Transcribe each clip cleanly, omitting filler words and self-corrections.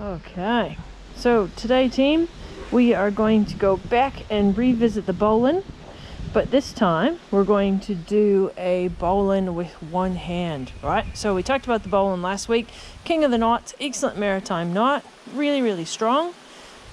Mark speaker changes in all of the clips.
Speaker 1: Okay, so today, team, we are going to go back and revisit the bowline, but this time we're going to do a bowline with one hand, right? So we talked about the bowline last week. King of the knots, excellent maritime knot, really strong,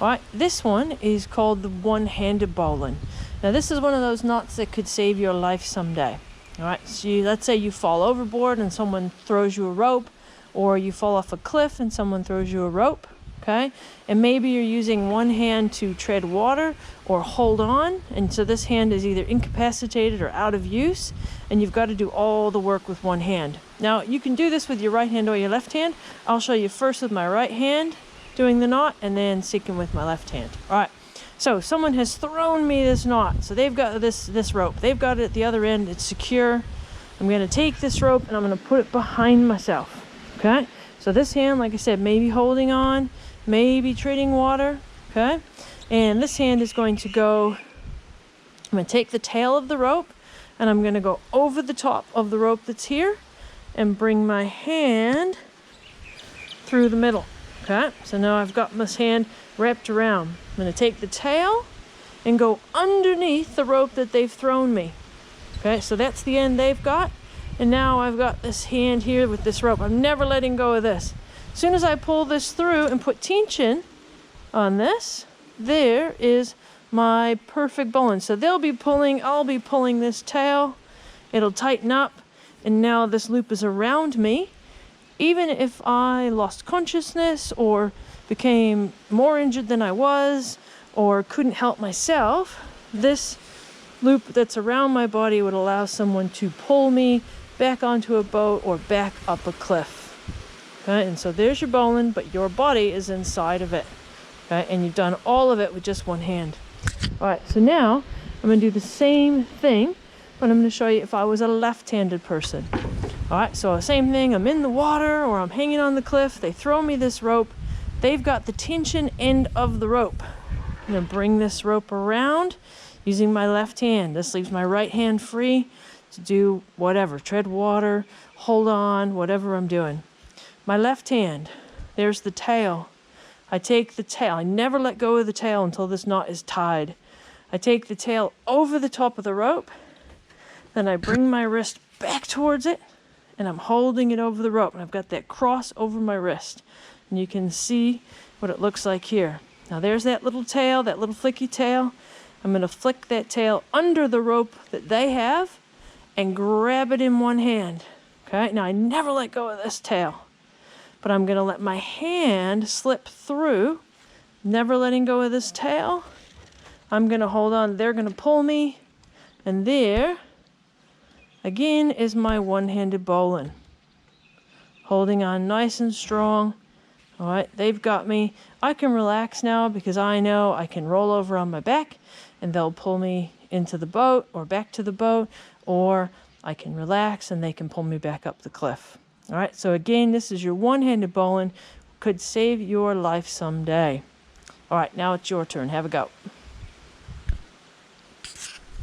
Speaker 1: right? This one is called the one-handed bowline. Now this is one of those knots that could save your life someday. All right, so let's say you fall overboard and someone throws you a rope, or you fall off a cliff and someone throws you a rope, okay? And maybe you're using one hand to tread water or hold on, and so this hand is either incapacitated or out of use, and you've got to do all the work with one hand. Now, you can do this with your right hand or your left hand. I'll show you first with my right hand doing the knot, and then seeking with my left hand. All right, so someone has thrown me this knot. So they've got this rope. They've got it at the other end. It's secure. I'm going to take this rope and I'm going to put it behind myself. Okay, so this hand, like I said, maybe holding on, maybe treading water, okay? And this hand is going to go, I'm going to take the tail of the rope and I'm going to go over the top of the rope that's here and bring my hand through the middle, okay? So now I've got this hand wrapped around. I'm going to take the tail and go underneath the rope that they've thrown me, okay? So that's the end they've got. And now I've got this hand here with this rope. I'm never letting go of this. As soon as I pull this through and put tension on this, there is my perfect bowline. So they'll be pulling, I'll be pulling this tail. It'll tighten up, and now this loop is around me. Even if I lost consciousness or became more injured than I was or couldn't help myself, this loop that's around my body would allow someone to pull me back onto a boat or back up a cliff. Okay, and so there's your bowline, but your body is inside of it. Okay, and you've done all of it with just one hand. All right, so now I'm going to do the same thing, but I'm going to show you if I was a left-handed person. All right, so same thing. I'm in the water or I'm hanging on the cliff. They throw me this rope. They've got the tension end of the rope. I'm going to bring this rope around using my left hand. This leaves my right hand free to do whatever, tread water, hold on, whatever I'm doing. My left hand, there's the tail. I take the tail. I never let go of the tail until this knot is tied. I take the tail over the top of the rope, then I bring my wrist back towards it, and I'm holding it over the rope, and I've got that cross over my wrist. And you can see what it looks like here. Now there's that little tail, that little flicky tail. I'm going to flick that tail under the rope that they have and grab it in one hand. Okay, now I never let go of this tail, but I'm going to let my hand slip through, never letting go of this tail. I'm going to hold on. They're going to pull me, and there, again, is my one-handed bowline. Holding on nice and strong. All right, they've got me. I can relax now because I know I can roll over on my back and they'll pull me into the boat or back to the boat, or I can relax and they can pull me back up the cliff. All right, so again, this is your one-handed bowline. Could save your life someday. All right, now it's your turn. Have a go.